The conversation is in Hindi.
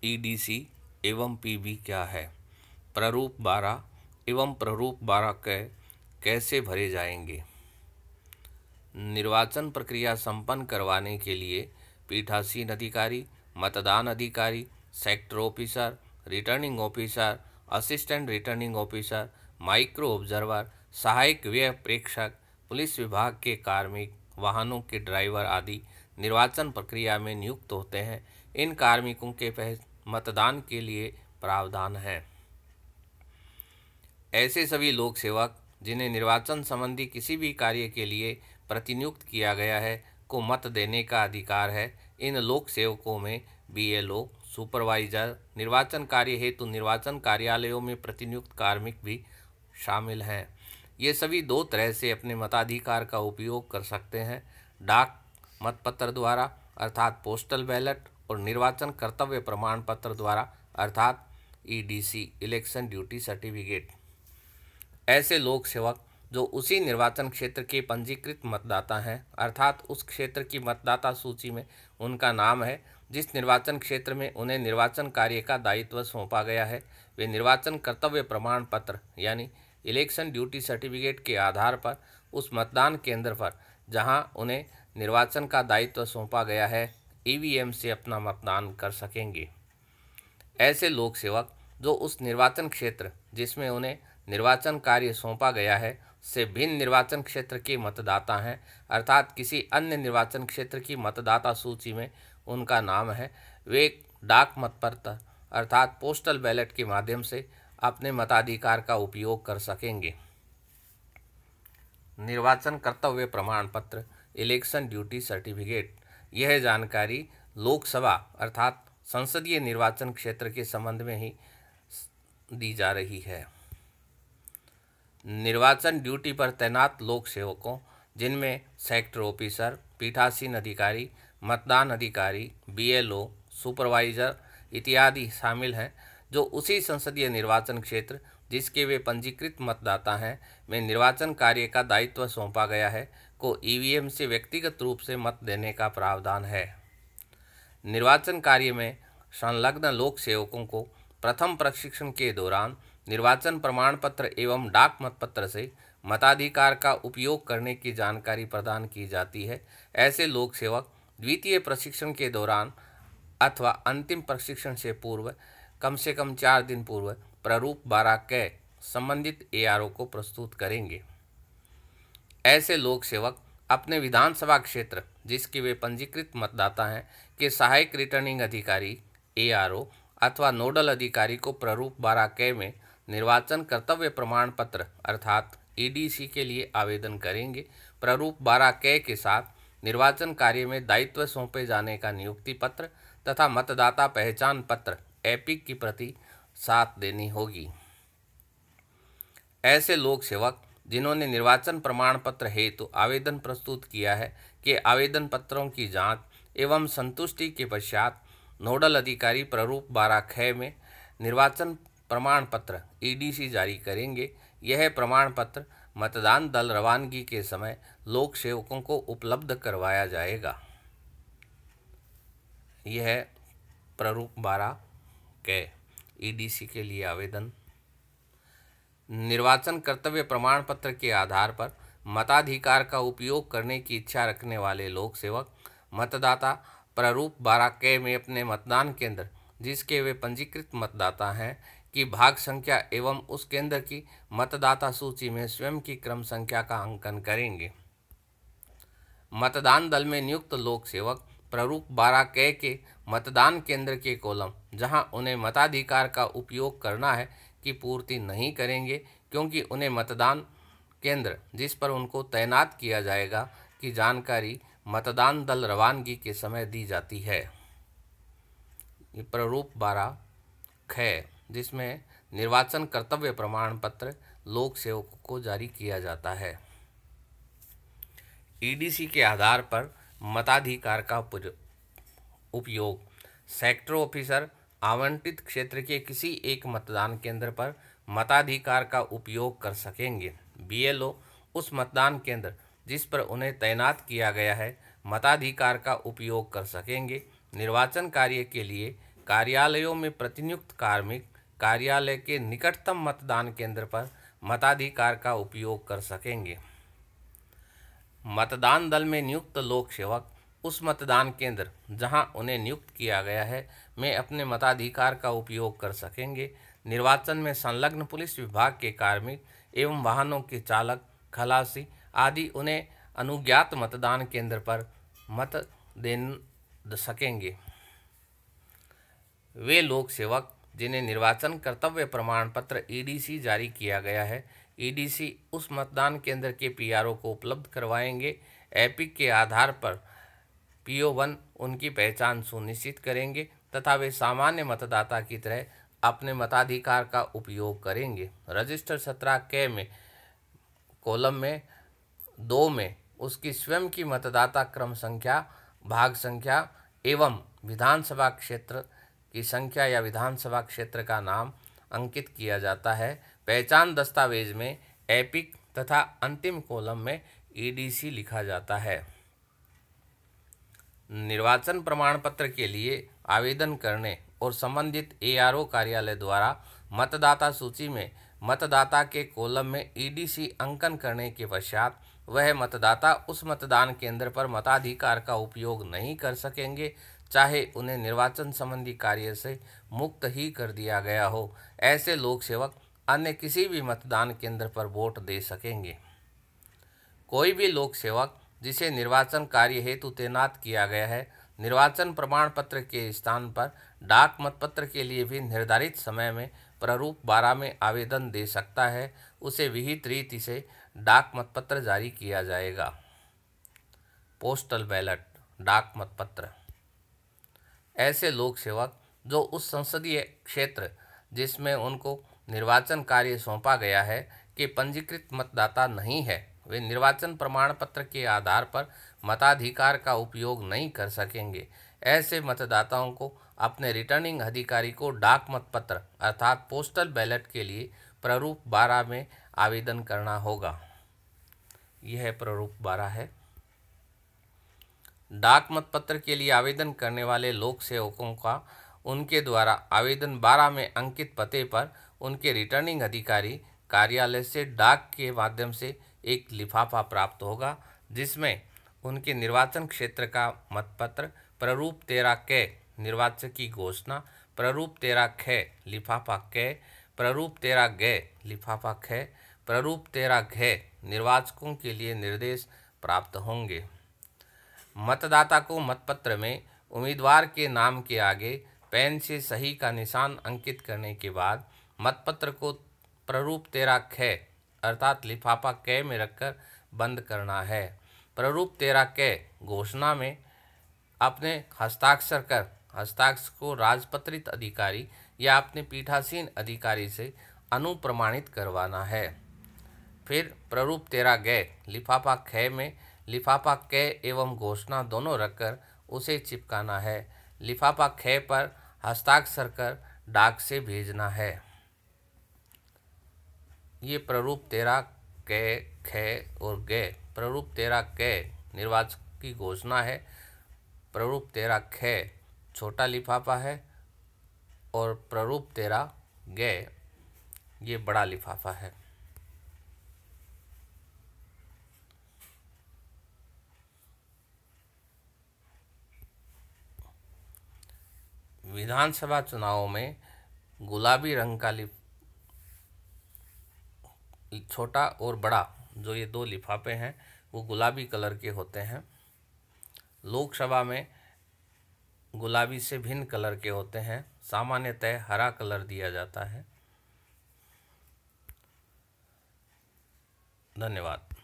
ईडीसी एवं पीबी क्या है? प्रारूप 12 एवं प्रारूप 12 कैसे भरे जाएंगे? निर्वाचन प्रक्रिया संपन्न करवाने के लिए पीठासीन अधिकारी, मतदान अधिकारी, sector officer, returning officer, assistant returning officer, micro observer, सहायक व्यय प्रेक्षक, पुलिस विभाग के कार्मिक, वाहनों के ड्राइवर आदि निर्वाचन प्रक्रिया में नियुक्त होते हैं। इन कार्मिकों के मतदान के लिए प्रावधान है। ऐसे सभी लोक सेवक जिन्हें निर्वाचन संबंधी किसी भी कार्य के लिए प्रतिनियुक्त किया गया है को मत देने का अधिकार है। इन लोक सेवकों में बीएलओ, सुपरवाइजर, निर्वाचन कार्य हेतु निर्वाचन कार्यालयों में प्रतिनियुक्त कार्मिक भी शामिल हैं। ये सभी दो तरह से अपने मताधिकार का उपयोग कर सकते हैं: डाक मतपत्र द्वारा अर्थात पोस्टल बैलेट, और निर्वाचन कर्तव्य प्रमाण पत्र द्वारा अर्थात ईडीसी, इलेक्शन ड्यूटी सर्टिफिकेट। ऐसे लोक सेवक जो उसी निर्वाचन क्षेत्र के पंजीकृत मतदाता हैं अर्थात उस क्षेत्र की मतदाता सूची में उनका नाम है, जिस निर्वाचन क्षेत्र में उन्हें निर्वाचन कार्य का दायित्व सौंपा गया है, वे निर्वाचन कर्तव्य प्रमाण पत्र यानी इलेक्शन ड्यूटी सर्टिफिकेट के आधार पर उस मतदान केंद्र पर जहां उन्हें निर्वाचन का दायित्व सौंपा गया है ईवीएम से अपना मतदान कर सकेंगे। ऐसे लोक सेवक जो उस निर्वाचन क्षेत्र जिसमें उन्हें निर्वाचन कार्य सौंपा गया है से भिन्न निर्वाचन क्षेत्र के मतदाता हैं अर्थात किसी अन्य निर्वाचन क्षेत्र की मतदाता सूची में उनका नाम है, वे डाक मतपत्र अर्थात पोस्टल बैलेट के माध्यम से अपने मताधिकार का उपयोग कर सकेंगे। निर्वाचन कर्तव्य प्रमाण पत्र, इलेक्शन ड्यूटी सर्टिफिकेट, यह जानकारी लोकसभा अर्थात संसदीय निर्वाचन क्षेत्र के संबंध में ही दी जा रही है। निर्वाचन ड्यूटी पर तैनात लोक सेवकों जिनमें सेक्टर ऑफिसर, पीठासीन अधिकारी, मतदान अधिकारी, बीएलओ, सुपरवाइजर इत्यादि शामिल हैं, जो उसी संसदीय निर्वाचन क्षेत्र जिसके वे पंजीकृत मतदाता हैं में निर्वाचन कार्य का दायित्व सौंपा गया है को ईवीएम से व्यक्तिगत रूप से मत देने का प्रावधान है। निर्वाचन कार्य में संलग्न लोक सेवकों को प्रथम प्रशिक्षण के दौरान निर्वाचन प्रमाण पत्र एवं डाक मतपत्र से मताधिकार का उपयोग करने की जानकारी प्रदान की जाती है। ऐसे लोक सेवक द्वितीय प्रशिक्षण के दौरान अथवा अंतिम प्रशिक्षण से पूर्व कम से कम 4 दिन पूर्व प्रारूप 12 के संबंधित एआरओ को प्रस्तुत करेंगे। ऐसे लोक सेवक अपने विधानसभा क्षेत्र जिसके वे पंजीकृत मतदाता हैं के सहायक रिटर्निंग अधिकारी एआरओ अथवा नोडल अधिकारी को प्रारूप 12 के में निर्वाचन कर्तव्य प्रमाण पत्र अर्थात ईडीसी के लिए आवेदन करेंगे। प्रारूप 12 के साथ निर्वाचन कार्य में दायित्व सौंपे जाने का नियुक्ति पत्र तथा मतदाता पहचान पत्र एपिक की प्रति साथ देनी होगी। ऐसे लोक सेवक जिन्होंने निर्वाचन प्रमाण पत्र हेतु आवेदन प्रस्तुत किया है के आवेदन पत्रों की जांच एवं संतुष्टि के पश्चात नोडल अधिकारी प्रारूप 12 ख में निर्वाचन प्रमाण पत्र ईडीसी जारी करेंगे। यह प्रमाण पत्र मतदान दल रवानगी के समय लोक सेवकों को उपलब्ध करवाया जाएगा। यह प्रारूप 12 क ईडीसी के लिए आवेदन। निर्वाचन कर्तव्य प्रमाण पत्र के आधार पर मताधिकार का उपयोग करने की इच्छा रखने वाले लोक सेवक मतदाता प्रारूप 12 के में अपने मतदान केंद्र जिसके वे पंजीकृत मतदाता हैं की भाग संख्या एवं उस केंद्र की मतदाता सूची में स्वयं की क्रम संख्या का अंकन करेंगे। मतदान दल में नियुक्त लोक सेवक प्रारूप 12 के मतदान केंद्र के कॉलम जहां उन्हें मताधिकार का उपयोग करना है की पूर्ति नहीं करेंगे, क्योंकि उन्हें मतदान केंद्र जिस पर उनको तैनात किया जाएगा की जानकारी मतदान दल रवानगी के समय दी जाती है। प्रारूप 12 ख जिसमें निर्वाचन कर्तव्य प्रमाण पत्र लोक सेवकों को जारी किया जाता है। ईडीसी के आधार पर मताधिकार का उपयोग सेक्टर ऑफिसर आवंटित क्षेत्र के किसी एक मतदान केंद्र पर मताधिकार का उपयोग कर सकेंगे। बीएलओ उस मतदान केंद्र जिस पर उन्हें तैनात किया गया है मताधिकार का उपयोग कर सकेंगे। निर्वाचन कार्य के लिए कार्यालयों में प्रतिनियुक्त कार्मिक कार्यालय के निकटतम मतदान केंद्र पर मताधिकार का उपयोग कर सकेंगे। मतदान दल में नियुक्त लोक सेवक उस मतदान केंद्र जहां उन्हें नियुक्त किया गया है में अपने मताधिकार का उपयोग कर सकेंगे। निर्वाचन में संलग्न पुलिस विभाग के कार्मिक एवं वाहनों के चालक, खलासी आदि उन्हें अनुज्ञात मतदान केंद्र पर मत दे सकेंगे। वे लोक सेवक जिन्हें निर्वाचन कर्तव्य प्रमाण पत्र ईडीसी जारी किया गया है, ईडीसी उस मतदान केंद्र के पीआरओ को उपलब्ध करवाएंगे। एपिक के आधार पर पीओ1 उनकी पहचान सुनिश्चित करेंगे तथा वे सामान्य मतदाता की तरह अपने मताधिकार का उपयोग करेंगे। रजिस्टर 17 के में कॉलम में 2 में उसकी स्वयं की मतदाता क्रम संख्या, भाग संख्या एवं विधानसभा क्षेत्र की संख्या या विधानसभा क्षेत्र का नाम अंकित किया जाता है। पहचान दस्तावेज में एपिक तथा अंतिम कॉलम में ईडीसी लिखा जाता है। निर्वाचन प्रमाण पत्र के लिए आवेदन करने और संबंधित एआरओ कार्यालय द्वारा मतदाता सूची में मतदाता के कॉलम में ईडीसी अंकन करने के पश्चात वह मतदाता उस मतदान केंद्र पर मताधिकार का उपयोग नहीं कर सकेंगे, चाहे उन्हें निर्वाचन संबंधी कार्य से मुक्त ही कर दिया गया हो। ऐसे लोक सेवक अन्य किसी भी मतदान केंद्र पर वोट दे सकेंगे। कोई भी लोक सेवक जिसे निर्वाचन कार्य हेतु तैनात किया गया है, निर्वाचन प्रमाण पत्र के स्थान पर डाक मतपत्र के लिए भी निर्धारित समय में प्रारूप 12 में आवेदन दे सकता है। उसे विहित रीति से डाक मतपत्र जारी किया जाएगा। पोस्टल बैलेट डाक मतपत्र। ऐसे लोक सेवक जो उस संसदीय क्षेत्र जिसमें उनको निर्वाचन कार्य सौंपा गया है के पंजीकृत मतदाता नहीं है, वे निर्वाचन प्रमाण पत्र के आधार पर मताधिकार का उपयोग नहीं कर सकेंगे। ऐसे मतदाताओं को अपने रिटर्निंग अधिकारी को डाक मतपत्र अर्थात पोस्टल बैलेट के लिए प्रारूप 12 में आवेदन करना होगा। यह प्रारूप 12 है। डाक मतपत्र के लिए आवेदन करने वाले लोक सेवकों का उनके द्वारा आवेदन 12 में अंकित पते पर उनके रिटर्निंग अधिकारी कार्यालय से डाक के माध्यम से एक लिफाफा प्राप्त होगा, जिसमें उनके निर्वाचन क्षेत्र का मतपत्र, प्रारूप 13 क निर्वाचक की घोषणा, प्रारूप 13 ख लिफाफा क, प्रारूप 13 ग लिफाफा ख, प्रारूप 13 घ निर्वाचकों के लिए निर्देश प्राप्त होंगे। मतदाता को मतपत्र में उम्मीदवार के नाम के आगे पेन से सही का निशान अंकित करने के बाद मतपत्र को प्रारूप 13 ख अर्थात लिफाफा क में रखकर बंद करना है। प्रारूप 13 क घोषणा में अपने हस्ताक्षर को राजपत्रित अधिकारी या अपने पीठासीन अधिकारी से अनुप्रमाणित करवाना है। फिर प्रारूप 13 ग लिफाफा ख में लिफाफा क एवं घोषणा दोनों रखकर उसे चिपकाना है। लिफाफा ख पर हस्ताक्षर कर डाक से भेजना है। ये प्रारूप 13 क ख और ग। प्रारूप 13 क निर्वाचक की घोषणा है, प्रारूप 13 ख छोटा लिफाफा है और प्रारूप 13 ग ये बड़ा लिफाफा है। विधानसभा चुनावों में गुलाबी रंग का छोटा और बड़ा जो ये 2 लिफाफे हैं वो गुलाबी कलर के होते हैं। लोकसभा में गुलाबी से भिन्न कलर के होते हैं, सामान्यतः हरा कलर दिया जाता है। धन्यवाद।